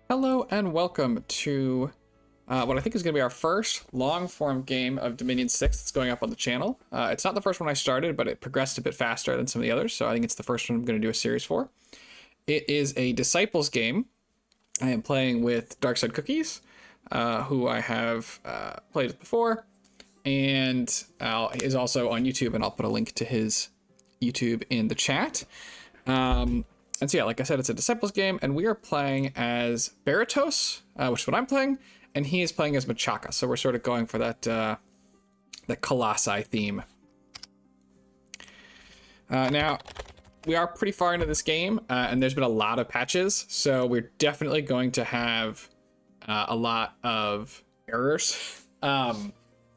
Hello and welcome to what I think is going to be our first long-form game of Dominion 6 that's going up on the channel. It's not the first one I started, but it progressed a bit faster than some of the others, so I think it's the first one I'm going to do a series for. It is a Disciples game. I am playing with Darkside Cookies, who I have played with before, and is also on YouTube, and I'll put a link to his YouTube in the chat. And so yeah, like I said, it's a Disciples game, and we are playing as Baratos, which is what I'm playing, and he is playing as Machaka. So we're sort of going for that Colossi theme. Now, we are pretty far into this game, and there's been a lot of patches, so we're definitely going to have a lot of errors. Or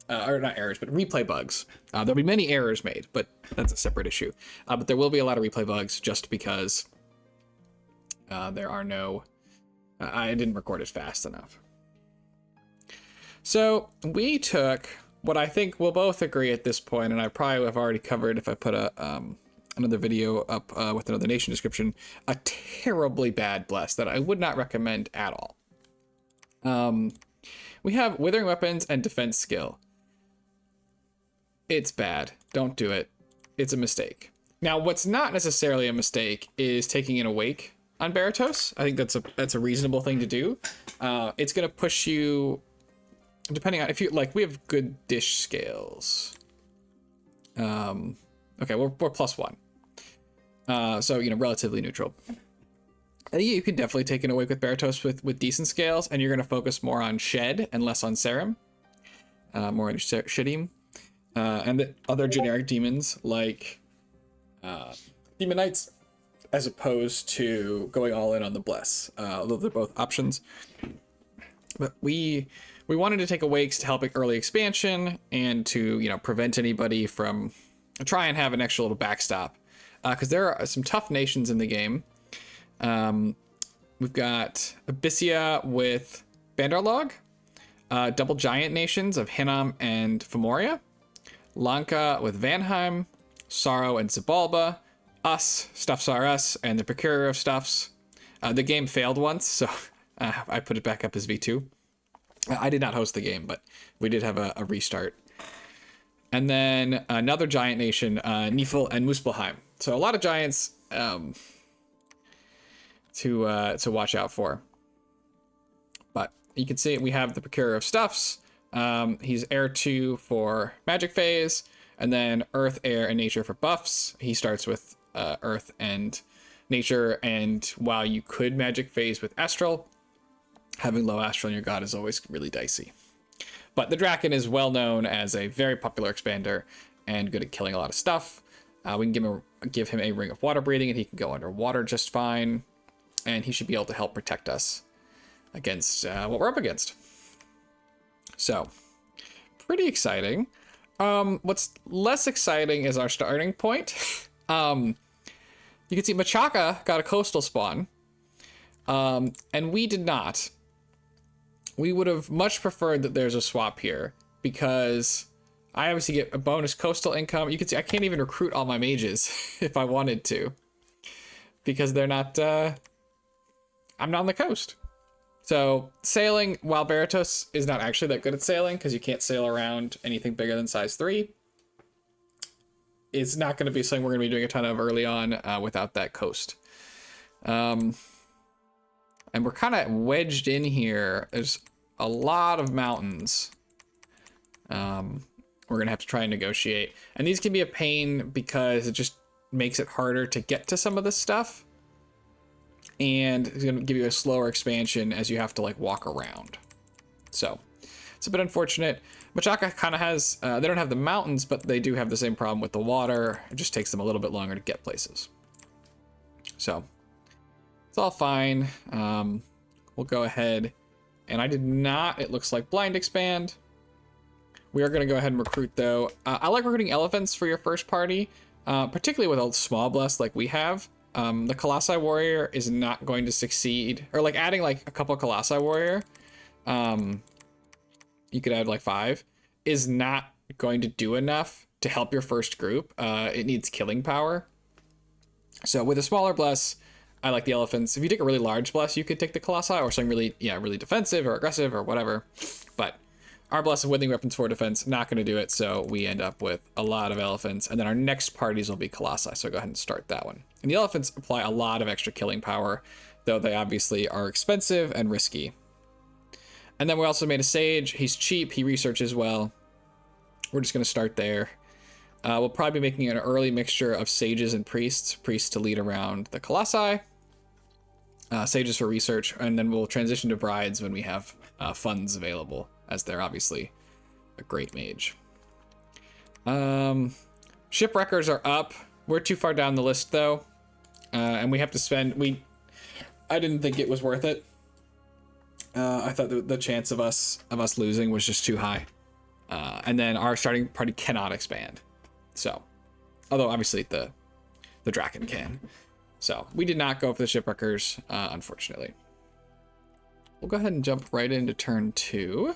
not errors, but replay bugs. There'll be many errors made, but that's a separate issue. But there will be a lot of replay bugs just because there are no... I didn't record it fast enough. So we took what I think we'll both agree at this point, and I probably have already covered if I put another video up with another nation description, a terribly bad bless that I would not recommend at all. We have Withering Weapons and Defense Skill. It's bad. Don't do it. It's a mistake. Now, what's not necessarily a mistake is taking an Awake on Baratos. I think that's a reasonable thing to do. It's going to push you, depending on if you like. We have good dish scales. Okay, we're +1. So relatively neutral. I think you can definitely take an Awake with Baratos with decent scales, and you're going to focus more on Shed and less on Serum, more on Shedim. And the other generic demons like Demon Knights, as opposed to going all in on the Bless. Although they're both options. But we wanted to take Awakes to help early expansion and to prevent anybody from try and have an extra little backstop, because there are some tough nations in the game. We've got Abyssia with Bandarlog, double giant nations of Hinnom and Femoria, Lanka with Vanheim, Sorrow and Zabalba, us, Stuffs are us, and the Procurer of Stuffs. The game failed once, so I put it back up as V2. I did not host the game, but we did have a restart. And then another giant nation, Nifl and Muspelheim. So a lot of giants to watch out for. But you can see we have the Procurer of Stuffs. He's Air 2 for Magic Phase, and then Earth, Air, and Nature for buffs. He starts with Earth and Nature, and while you could Magic Phase with Astral, having low Astral in your god is always really dicey. But the Draken is well known as a very popular expander and good at killing a lot of stuff. We can give him a Ring of Water Breathing, and he can go underwater just fine, and he should be able to help protect us against what we're up against. So, pretty exciting. What's less exciting is our starting point. You can see Machaka got a coastal spawn, and we did not. We would have much preferred that there's a swap here, because I obviously get a bonus coastal income. You can see I can't even recruit all my mages if I wanted to, because they're not, I'm not on the coast. So sailing, while Baratos is not actually that good at sailing, because you can't sail around anything bigger than size 3, it's not going to be something we're going to be doing a ton of early on without that coast. And we're kind of wedged in here. There's a lot of mountains. We're going to have to try and negotiate. And these can be a pain because it just makes it harder to get to some of this stuff. And it's going to give you a slower expansion as you have to walk around. So it's a bit unfortunate. Machaka kind of has, they don't have the mountains, but they do have the same problem with the water. It just takes them a little bit longer to get places. So it's all fine. We'll go ahead. And I did not, it looks like, blind expand. We are going to go ahead and recruit, though. I like recruiting elephants for your first party, particularly with a small bless like we have. The Colossi Warrior is not going to succeed, or adding a couple of Colossi Warrior, you could add 5, is not going to do enough to help your first group. It needs killing power. So with a smaller bless, I like the elephants. If you take a really large bless, you could take the Colossi or something really, yeah, really defensive or aggressive or whatever. But our bless of withering weapons for defense, not going to do it. So we end up with a lot of elephants. And then our next parties will be Colossi. So go ahead and start that one. And the elephants apply a lot of extra killing power, though they obviously are expensive and risky. And then we also made a sage. He's cheap. He researches well. We're just going to start there. We'll probably be making an early mixture of sages and priests. Priests to lead around the Colossi. Sages for research. And then we'll transition to brides when we have funds available, as they're obviously a great mage. Shipwreckers are up. We're too far down the list, though. And we have to spend... I didn't think it was worth it. I thought the chance of us losing was just too high. And then our starting party cannot expand. So, although obviously the Draken can. So we did not go for the shipwreckers, unfortunately. We'll go ahead and jump right into turn 2.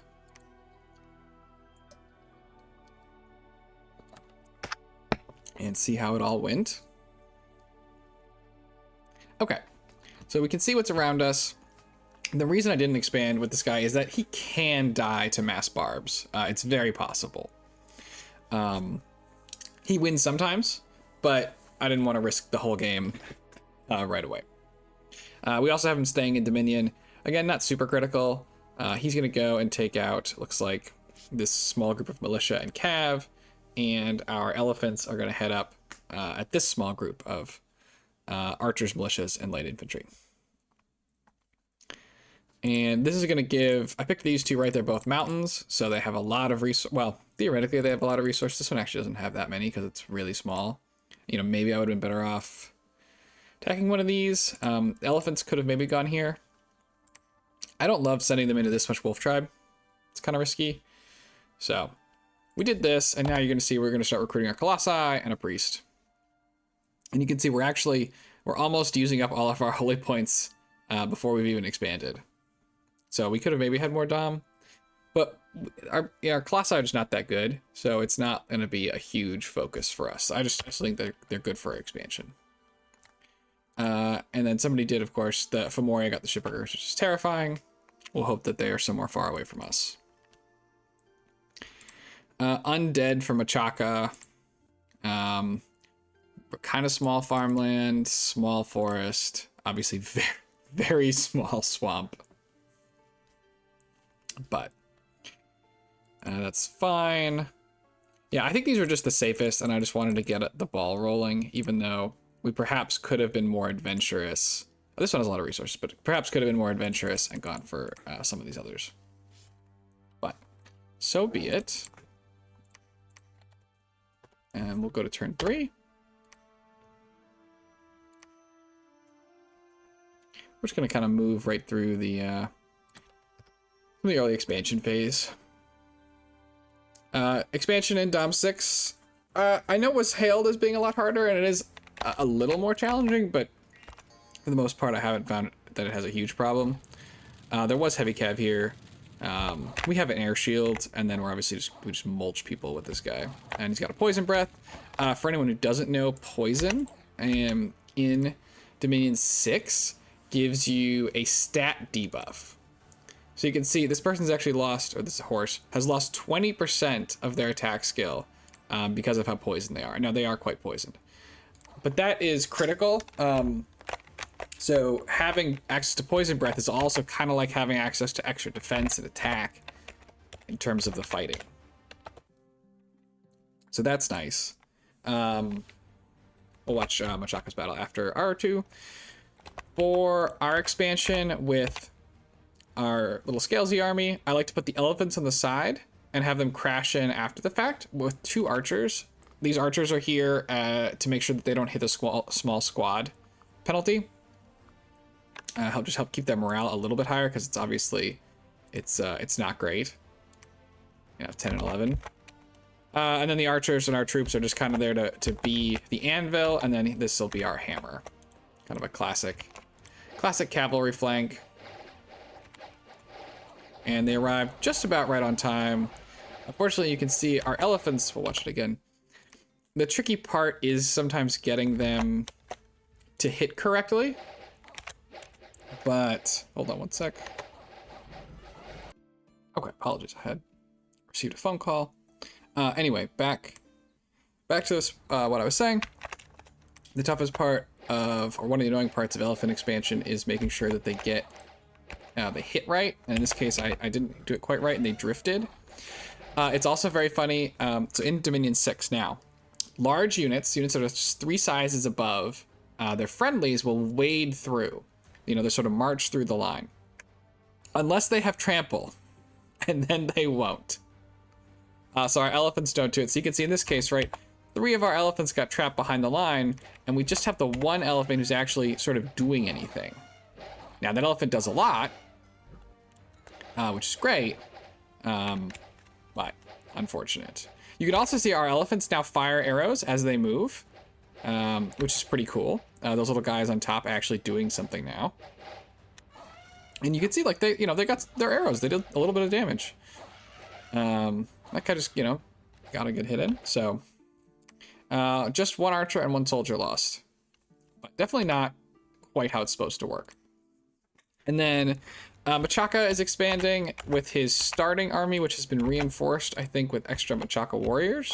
And see how it all went. Okay, so we can see what's around us. The reason I didn't expand with this guy is that he can die to mass barbs. It's very possible. He wins sometimes, but I didn't want to risk the whole game right away. We also have him staying in Dominion. Again, not super critical. He's going to go and take out, looks like, this small group of militia and cav, and our elephants are going to head up at this small group of archers, militias, and light infantry. And this is going to give... I picked these two right. They're both mountains, so they have a lot of resources. Well, theoretically, they have a lot of resources. This one actually doesn't have that many because it's really small. You know, maybe I would have been better off attacking one of these. Elephants could have maybe gone here. I don't love sending them into this much wolf tribe. It's kind of risky. So we did this, and now you're going to see we're going to start recruiting a colossi and a priest. And you can see we're almost using up all of our holy points before we've even expanded. So we could have maybe had more Dom, but our colossi are just not that good. So it's not going to be a huge focus for us. I just think they're good for expansion. And then somebody did, of course, the Femoria got the shipwreckers, which is terrifying. We'll hope that they are somewhere far away from us. Undead from Achaka. Kind of small farmland, small forest, obviously very, very small swamp. But that's fine. Yeah, I think these were just the safest, and I just wanted to get the ball rolling, even though we perhaps could have been more adventurous. This one has a lot of resources, but perhaps could have been more adventurous and gone for some of these others. But so be it. And we'll go to turn 3. We're just going to kind of move right through the early expansion phase. Expansion in Dom 6. I know it was hailed as being a lot harder, and it is a little more challenging, but for the most part, I haven't found that it has a huge problem. There was heavy cav here. We have an air shield, and then we just mulch people with this guy. And he's got a poison breath. For anyone who doesn't know, poison in Dominion 6 gives you a stat debuff. So you can see this person's actually lost, or this horse has lost 20% of their attack skill because of how poisoned they are. Now they are quite poisoned, but that is critical. So having access to poison breath is also kind of like having access to extra defense and attack in terms of the fighting. So that's nice. We'll watch Machaka's battle after R2. For our expansion with our little Scalesy army, I like to put the elephants on the side and have them crash in after the fact with 2 archers. These archers are here to make sure that they don't hit the small squad penalty. Help keep their morale a little bit higher, because it's obviously it's not great. 10 and 11. And then the archers and our troops are just kind of there to be the anvil, and then this will be our hammer. Kind of a classic cavalry flank. And they arrived just about right on time. Unfortunately, you can see our elephants, we'll watch it again. The tricky part is sometimes getting them to hit correctly. But hold on one sec. Okay, apologies. I had received a phone call. Anyway, back to this. What I was saying. The toughest part of, or one of the annoying parts of elephant expansion is making sure that they get they hit right. And in this case, I didn't do it quite right, and they drifted. It's also very funny. So in Dominion 6 now, large units that are just 3 sizes above, their friendlies will wade through. You know, they sort of march through the line. Unless they have trample, and then they won't. So our elephants don't do it. So you can see in this case, right, 3 of our elephants got trapped behind the line, and we just have the 1 elephant who's actually sort of doing anything. Now, that elephant does a lot, which is great, but unfortunate. You can also see our elephants now fire arrows as they move, which is pretty cool. Those little guys on top actually doing something now. And you can see, like, they got their arrows. They did a little bit of damage. That guy just, got a good hit in. So, just 1 archer and 1 soldier lost. But definitely not quite how it's supposed to work. And then Machaka is expanding with his starting army, which has been reinforced, I think, with extra Machaka warriors.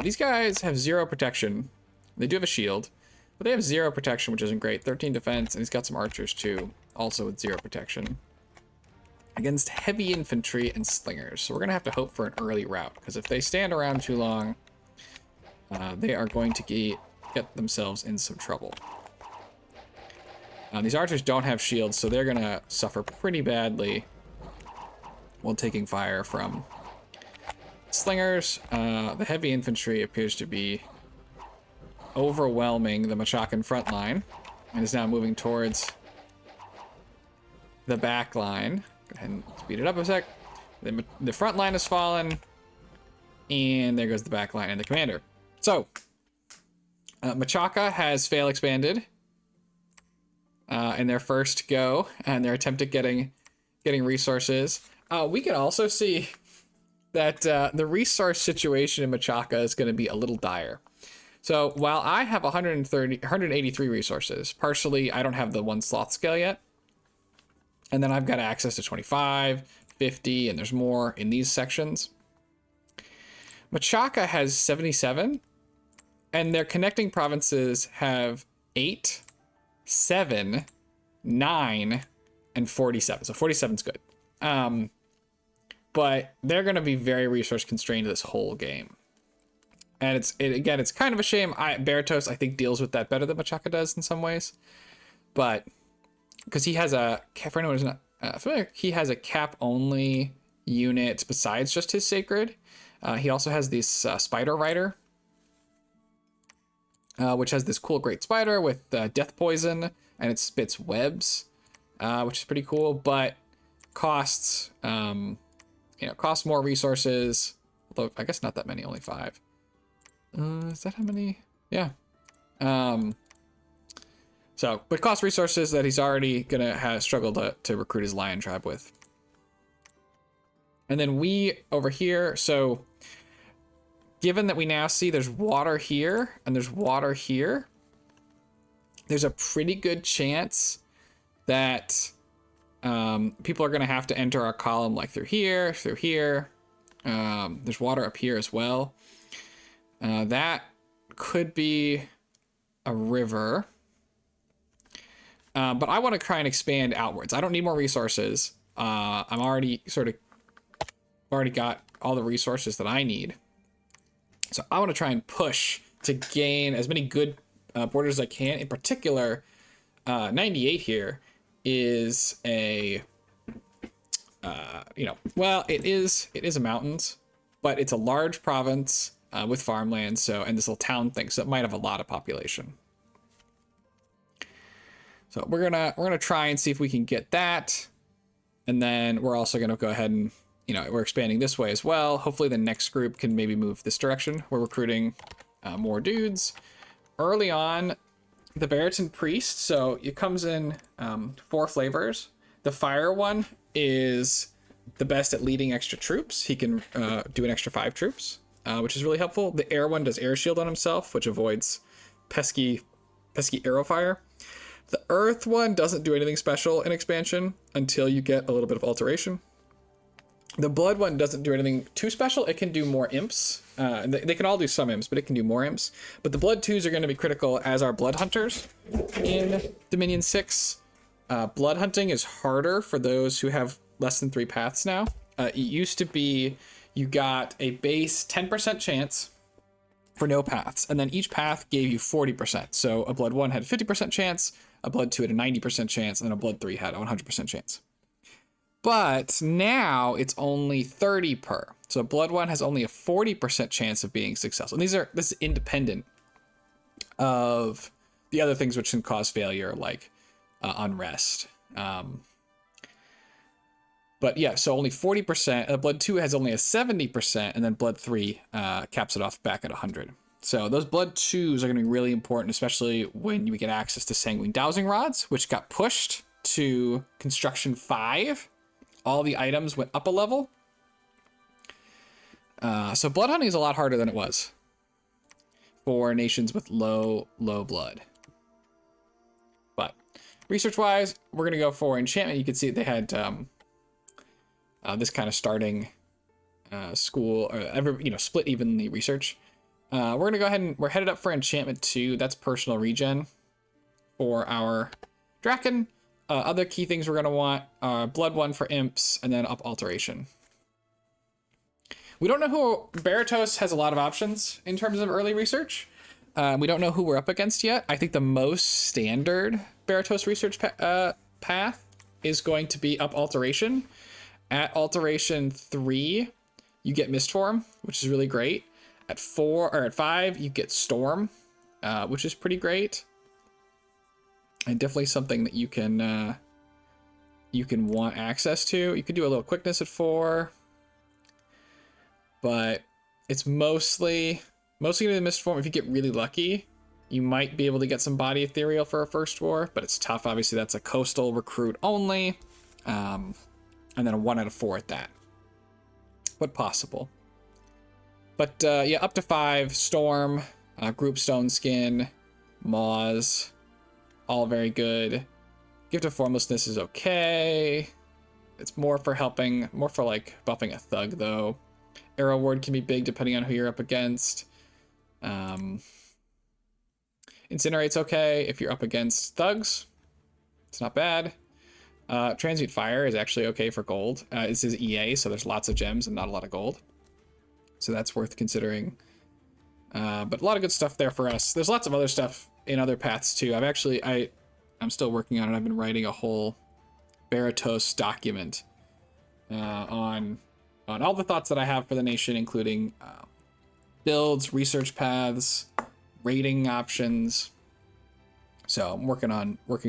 These guys have 0 protection. They do have a shield, but they have 0 protection, which isn't great. 13 defense, and he's got some archers too, also with 0 protection. Against heavy infantry and slingers. So we're going to have to hope for an early rout, because if they stand around too long, they are going to get themselves in some trouble. These archers don't have shields, so they're going to suffer pretty badly while taking fire from slingers. The heavy infantry appears to be overwhelming the Machacan front line and is now moving towards the back line. Go ahead and speed it up a sec. The front line has fallen, and there goes the back line and the commander. So, Machaka has fail expanded in their first go, and their attempt at getting resources. We can also see that the resource situation in Machaka is going to be a little dire. So while I have 183 resources, partially I don't have the 1 sloth scale yet. And then I've got access to 25, 50, and there's more in these sections. Machaka has 77, and their connecting provinces have 8, 7, 9, and 47. So 47 is good. But they're going to be very resource constrained this whole game. And it's kind of a shame. Baratos, I think, deals with that better than Machaka does in some ways. But because he has for anyone who's not familiar, he has a cap-only unit besides just his sacred. He also has this spider rider, which has this cool great spider with death poison, and it spits webs, which is pretty cool, but costs costs more resources. Although I guess not that many, only 5. Is that how many? Yeah. But cost resources that he's already gonna have struggled to recruit his lion tribe with. And then we over here, so given that we now see there's water here and there's water here, there's a pretty good chance that people are gonna have to enter our column like through here. There's water up here as well. That could be a river. But I want to try and expand outwards. I don't need more resources. I'm already got all the resources that I need. So I want to try and push to gain as many good borders as I can. In particular, 98 here is a, it is a mountains, but it's a large province with farmland. So, and this little town thing, so it might have a lot of population. So we're gonna try and see if we can get that, and then we're also gonna go ahead and we're expanding this way as well. Hopefully the next group can maybe move this direction. We're recruiting more dudes early on. The Baraton Priest, so it comes in 4 flavors. The fire one is the best at leading extra troops. He can do an extra 5 troops, which is really helpful. The air one does air shield on himself, which avoids pesky arrow fire. The Earth one doesn't do anything special in expansion until you get a little bit of alteration. The Blood one doesn't do anything too special. It can do more imps. They can all do some imps, but it can do more imps. But the Blood 2s are going to be critical as our Blood Hunters in Dominion 6. Blood hunting is harder for those who have less than 3 paths now. It used to be you got a base 10% chance for no paths, and then each path gave you 40%. So a Blood 1 had a 50% chance, a Blood 2 had a 90% chance, and then a Blood 3 had a 100% chance. But now it's only 30 per. So Blood 1 has only a 40% chance of being successful. And this is independent of the other things which can cause failure, like unrest. But yeah, so only 40%. Blood 2 has only a 70%, and then Blood 3 caps it off back at 100. So those Blood 2s are going to be really important, especially when you get access to Sanguine Dowsing Rods, which got pushed to Construction 5. All the items went up a level. So blood hunting is a lot harder than it was for nations with low blood. But research-wise, we're going to go for enchantment. You can see they had this kind of starting school, or split evenly research. We're going to go ahead and we're headed up for enchantment 2. That's personal regen for our Draken. Other key things we're going to want are Blood 1 for imps, and then up alteration. We don't know who... Baratos has a lot of options in terms of early research. We don't know who we're up against yet. I think the most standard Baratos research path is going to be up alteration. At alteration 3, you get Mistform, which is really great. At 4 or at 5, you get Storm, which is pretty great. And definitely something that you can want access to. You could do a little quickness at 4, but it's mostly gonna be the Mistform. If you get really lucky, you might be able to get some Body Ethereal for a first war, but it's tough. Obviously, that's a coastal recruit only, and then a 1 out of 4 at that. But possible. But yeah, up to 5, Storm, Group Stone Skin, Maws. All very good. Gift of Formlessness is okay. It's more for helping, more for like buffing a thug though. Arrow Ward can be big depending on who you're up against. Incinerate's okay if you're up against thugs. It's not bad. Transmute Fire is actually okay for gold. This is EA, so there's lots of gems and not a lot of gold. So that's worth considering. But a lot of good stuff there for us. There's lots of other stuff in other paths too. I'm still working on it. I've been writing a whole Baratos document on all the thoughts that I have for the nation, including builds, research paths, rating options. So I'm working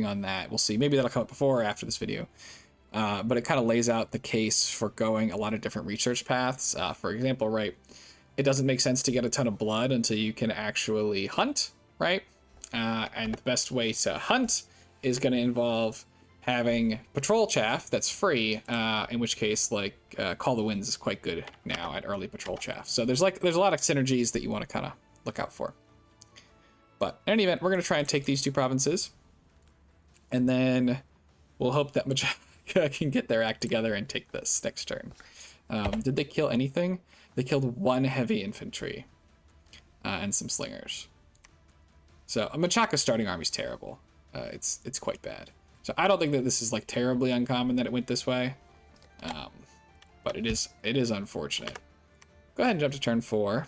on that. We'll see. Maybe that'll come up before or after this video. But it kind of lays out the case for going a lot of different research paths. For example, right, it doesn't make sense to get a ton of blood until you can actually hunt, right? And the best way to hunt is going to involve having patrol chaff that's free, in which case, like, Call the Winds is quite good now at early patrol chaff. So there's a lot of synergies that you want to kind of look out for. But in any event, we're going to try and take these 2 provinces, and then we'll hope that Machaca can get their act together and take this next turn. Did they kill anything? They killed 1 heavy infantry and some slingers. So Machaca's starting army is terrible. It's quite bad. So I don't think that this is like terribly uncommon that it went this way, but it is unfortunate. Go ahead and jump to turn 4.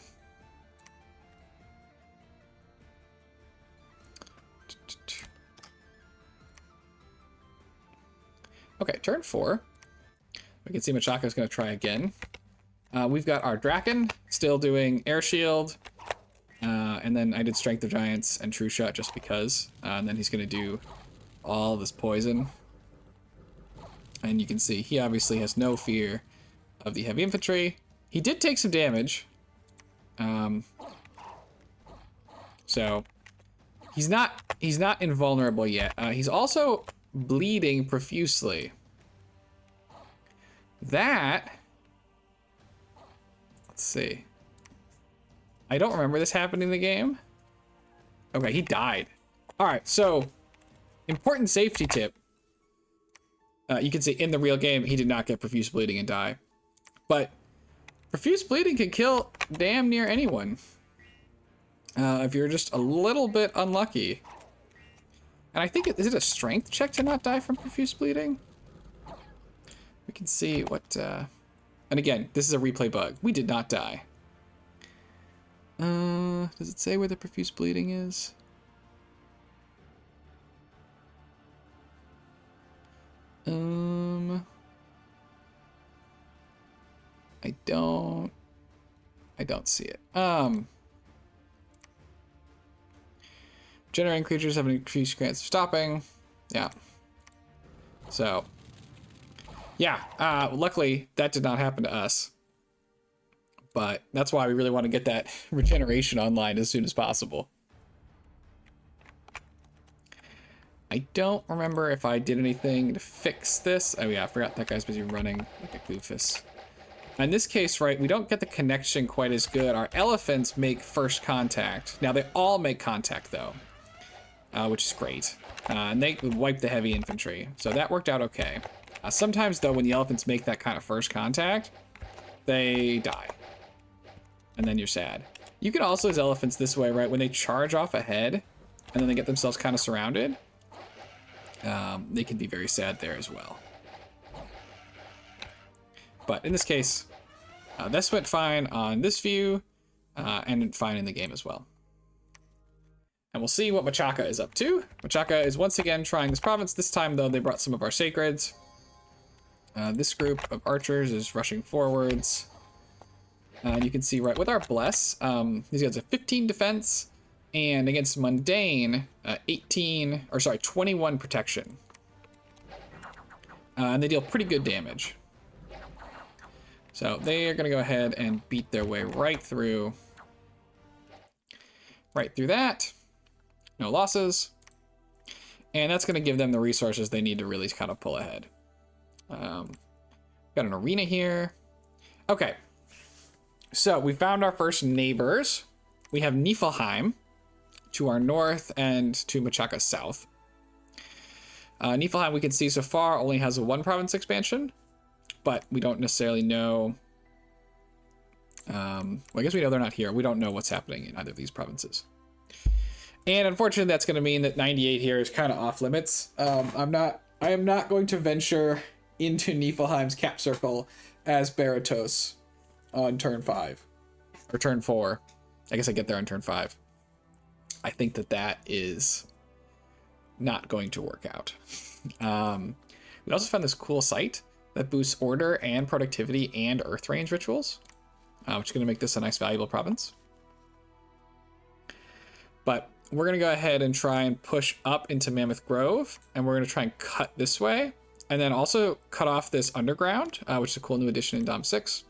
Okay, turn 4. We can see Machaca's going to try again. We've got our Draken still doing air shield. And then I did Strength of Giants and True Shot just because. And then he's going to do all this poison. And you can see he obviously has no fear of the heavy infantry. He did take some damage. So he's not invulnerable yet. He's also bleeding profusely. Let's see. I don't remember this happening in the game. Okay, he died. All right, so important safety tip. You can see in the real game, he did not get profuse bleeding and die. But profuse bleeding can kill damn near anyone. If you're just a little bit unlucky. And I think, is it a strength check to not die from profuse bleeding? We can see what, and again, this is a replay bug. We did not die. Does it say where the profuse bleeding is? I don't see it. Generating creatures have an increased chance of stopping. Yeah. So, yeah, luckily that did not happen to us. But that's why we really want to get that regeneration online as soon as possible. I don't remember if I did anything to fix this. Oh yeah, I forgot that guy's busy running like a goofus. In this case, right, we don't get the connection quite as good. Our elephants make first contact. Now, they all make contact, though, which is great. And they wipe the heavy infantry, so that worked out okay. Sometimes, though, when the elephants make that kind of first contact, they die. And then you're sad. You can also, as elephants this way, right, when they charge off ahead, and then they get themselves kind of surrounded, they can be very sad there as well. But in this case, this went fine on this view, and fine in the game as well. And we'll see what Machaka is up to. Machaka is once again trying this province. This time, though, they brought some of our sacreds. This group of archers is rushing forwards. And you can see right with our bless, these guys have 15 defense, and against mundane, 21 protection. And they deal pretty good damage. So they are going to go ahead and beat their way right through that. No losses. And that's going to give them the resources they need to really kind of pull ahead. Got an arena here. Okay. So we found our first neighbors. We have Niflheim to our north and to Machaka south. Niflheim, we can see so far, only has a 1 province expansion. But we don't necessarily know. Well, I guess we know they're not here. We don't know what's happening in either of these provinces. And unfortunately, that's going to mean that 98 here is kind of off limits. I am not going to venture into Niflheim's cap circle as Baratos on turn 5 or turn 4. I guess I get there on turn 5. I think that is not going to work out. We also found this cool site that boosts order and productivity and earth range rituals, which is going to make this a nice valuable province. But we're going to go ahead and try and push up into Mammoth Grove, and we're going to try and cut this way, and then also cut off this underground, which is a cool new addition in Dom 6.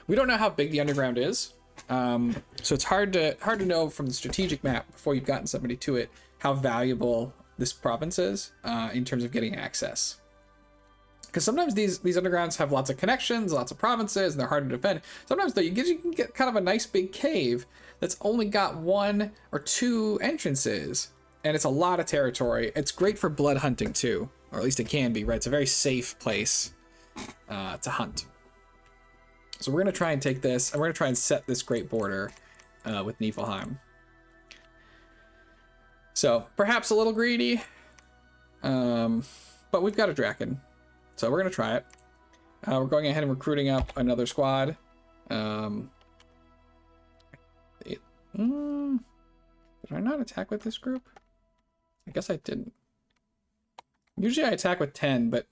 We don't know how big the underground is, so it's hard to know from the strategic map before you've gotten somebody to it how valuable this province is in terms of getting access. Because sometimes these undergrounds have lots of connections, lots of provinces, and they're hard to defend. Sometimes, though, you can get kind of a nice big cave that's only got 1 or 2 entrances, and it's a lot of territory. It's great for blood hunting, too, or at least it can be, right? It's a very safe place to hunt. So we're going to try and take this, and we're going to try and set this great border with Niflheim. So, perhaps a little greedy, but we've got a Draken. So we're going to try it. We're going ahead and recruiting up another squad. Did I not attack with this group? I guess I didn't. Usually I attack with 10, but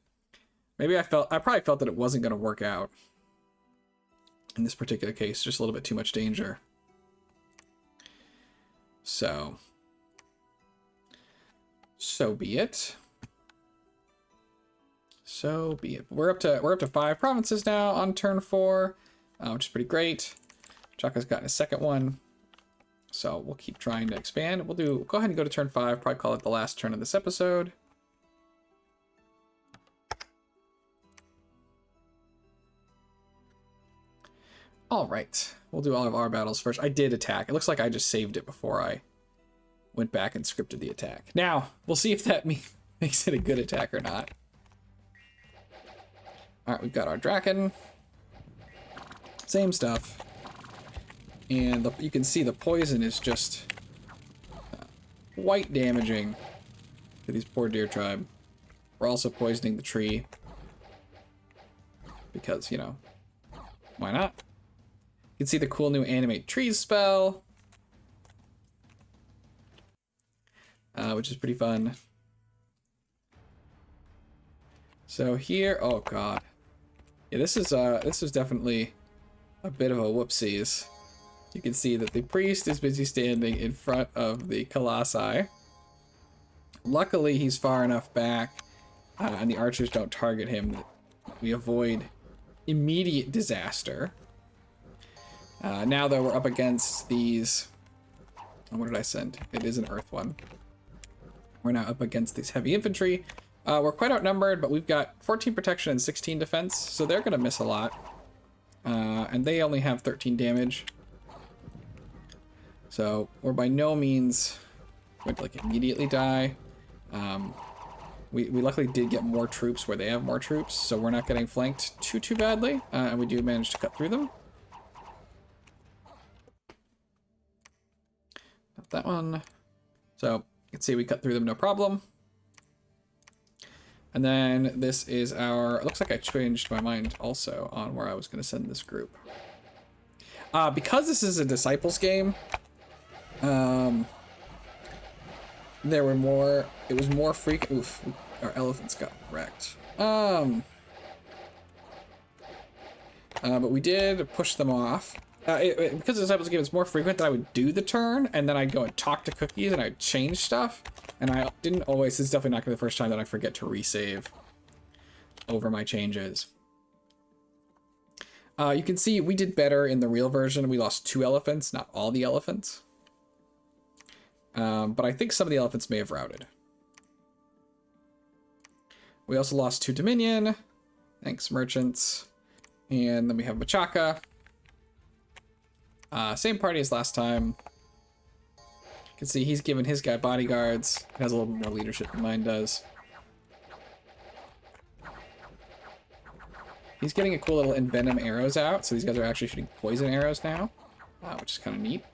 maybe I probably felt that it wasn't going to work out. In this particular case, just a little bit too much danger. So be it. So be it. We're up to 5 provinces now on turn 4, which is pretty great. Chaka's gotten a second one, so we'll keep trying to expand. We'll go ahead and go to turn 5. Probably call it the last turn of this episode. All right, we'll do all of our battles first. I did attack. It looks like I just saved it before I went back and scripted the attack. Now, we'll see if that makes it a good attack or not. All right, we've got our Draken. Same stuff. And you can see the poison is just quite damaging to these poor deer tribe. We're also poisoning the tree. Because, you know, why not? You can see the cool new animate trees spell. Which is pretty fun. So here, oh god. Yeah, this is definitely a bit of a whoopsies. You can see that the priest is busy standing in front of the Colossi. Luckily, he's far enough back, and the archers don't target him, that we avoid immediate disaster. Now, though, we're up against these... Oh, what did I send? It is an earth one. We're now up against these heavy infantry. We're quite outnumbered, but we've got 14 protection and 16 defense, so they're going to miss a lot. And they only have 13 damage. So we're by no means going to like immediately die. We luckily did get more troops where they have more troops, so we're not getting flanked too badly, and we do manage to cut through them. Not that one. So you can see we cut through them no problem. And then this is our... It looks like I changed my mind also on where I was going to send this group. Because this is a Disciples game, there were more... It was more frequent... Oof, our elephants got wrecked. But we did push them off. Because the Disciples game is more frequent that I would do the turn, and then I'd go and talk to cookies, and I'd change stuff. And I didn't always... This is definitely not going to be the first time that I forget to resave over my changes. You can see we did better in the real version. We lost 2 elephants, not all the elephants. But I think some of the elephants may have routed. We also lost 2 Dominion. Thanks, merchants. And then we have Machaca. Same party as last time. You can see he's given his guy bodyguards. He has a little bit more leadership than mine does. He's getting a cool little envenom arrows out, so these guys are actually shooting poison arrows now, which is kind of neat.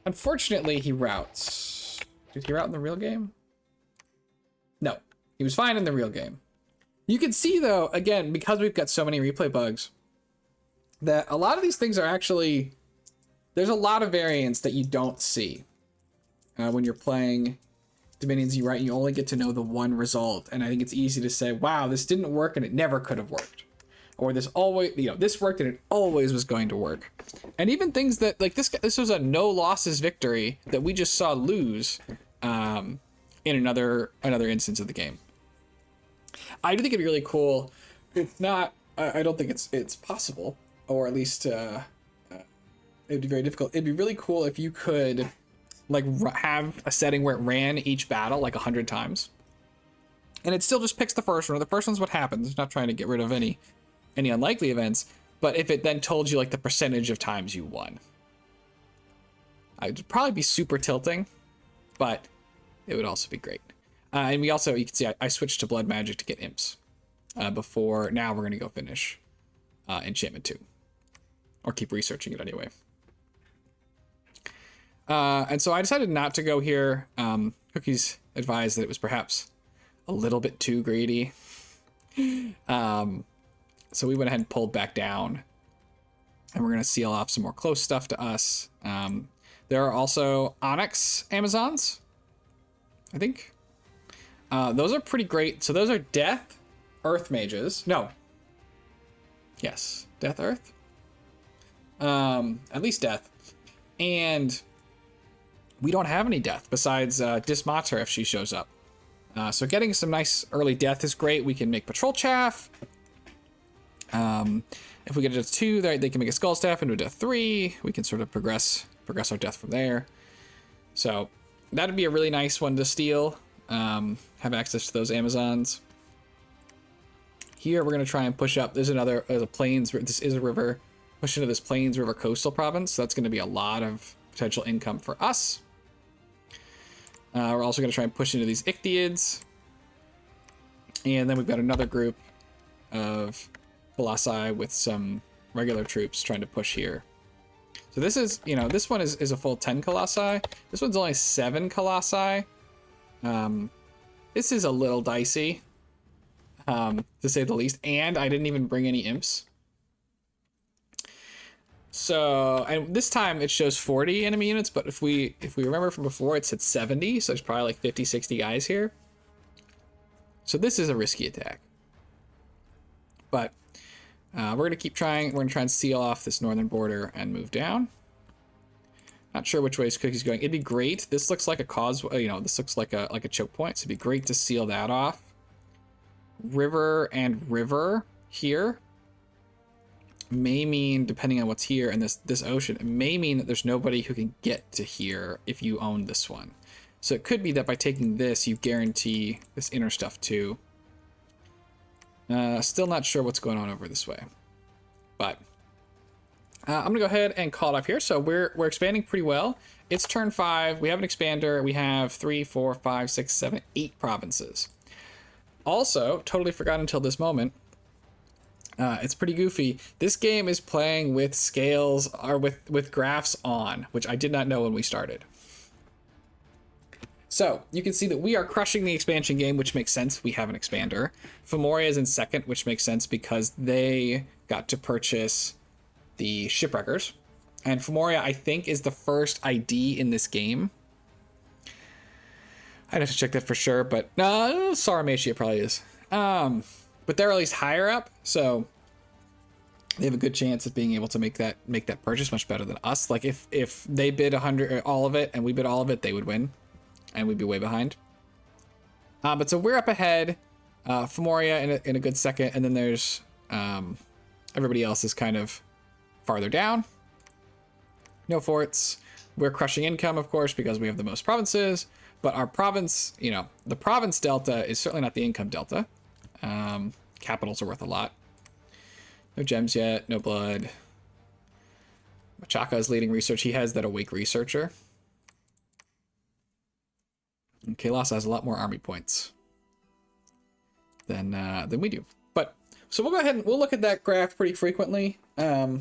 Unfortunately, he routes. Did he route in the real game? No, he was fine in the real game. You can see, though, again, because we've got so many replay bugs, that a lot of these things are actually... There's a lot of variants that you don't see when you're playing Dominions. You only get to know the one result, and I think it's easy to say, wow, this didn't work and it never could have worked. Or this always, this worked and it always was going to work. And even things that, like this was a no losses victory that we just saw lose in another instance of the game. I do think it'd be really cool. It's not, I don't think it's possible, or at least it'd be very difficult. It'd be really cool if you could like have a setting where it ran each battle like 100 times. And it still just picks the first one. The first one's what happens. It's not trying to get rid of any unlikely events, but if it then told you like the percentage of times you won. It'd probably be super tilting, but it would also be great. And we also, you can see I switched to blood magic to get imps before. Now we're going to go finish enchantment 2, or keep researching it anyway. And so I decided not to go here. Cookies advised that it was perhaps a little bit too greedy. So we went ahead and pulled back down, and we're going to seal off some more close stuff to us. There are also Onyx Amazons, I think. Those are pretty great. So those are Death, Earth Mages. No. Yes, Death, Earth. At least Death. And we don't have any Death besides Dismater if she shows up. So getting some nice early Death is great. We can make Patrol Chaff. If we get a Death 2, they can make a Skull Staff into a Death 3. We can sort of progress our Death from there. So that'd be a really nice one to steal. Have access to those Amazons. Here we're going to try and push up. There's a plains. This is a river. Push into this Plains River coastal province. So that's going to be a lot of potential income for us. We're also going to try and push into these Ichthyeids. And then we've got another group of Colossi with some regular troops trying to push here. So this is, you know, this one is a full 10 Colossi. This one's only 7 Colossi. This is a little dicey, to say the least. And I didn't even bring any imps. So, and this time it shows 40 enemy units, but if we remember from before, it said 70, so there's probably like 50, 60 guys here. So this is a risky attack. But we're going to keep trying. We're going to try and seal off this northern border and move down. Not sure which way Cookie's going. It'd be great. This looks like a causeway, you know, this looks like a choke point, so it'd be great to seal that off. River and river here may mean, depending on what's here and this ocean, it may mean that there's nobody who can get to here if you own this one. So it could be that by taking this, you guarantee this inner stuff too. Still not sure what's going on over this way, but I'm gonna go ahead and call it off here. So we're expanding pretty well. It's turn 5. We have an expander. We have 3, 4, 5, 6, 7, 8 provinces. Also, totally forgot until this moment. It's pretty goofy. This game is playing with scales or with graphs on, which I did not know when we started. So you can see that we are crushing the expansion game, which makes sense. We have an expander. Femoria is in second, which makes sense because they got to purchase the shipwreckers. And Femoria, I think, is the first ID in this game. I'd have to check that for sure, but no, Saramatia probably is. But they're at least higher up, so they have a good chance of being able to make that purchase much better than us. Like if they bid 100 all of it and we bid all of it, they would win, and we'd be way behind. But so we're up ahead. Femoria in a good second, and then there's everybody else is kind of farther down. No forts. We're crushing income, of course, because we have the most provinces. But our province, you know, the province delta is certainly not the income delta. Capitals are worth a lot. No gems yet, no blood. Machaka is leading research. He has that awake researcher. And Colossi has a lot more army points than we do. But so we'll go ahead and we'll look at that graph pretty frequently. Yeah,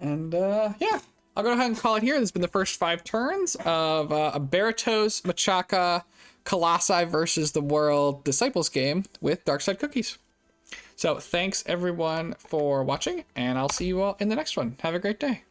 I'll go ahead and call it here. This has been the first 5 turns of a Baratos Machaka Colossi versus the World Disciples game with Darkside Cookies. So thanks everyone for watching, and I'll see you all in the next one. Have a great day.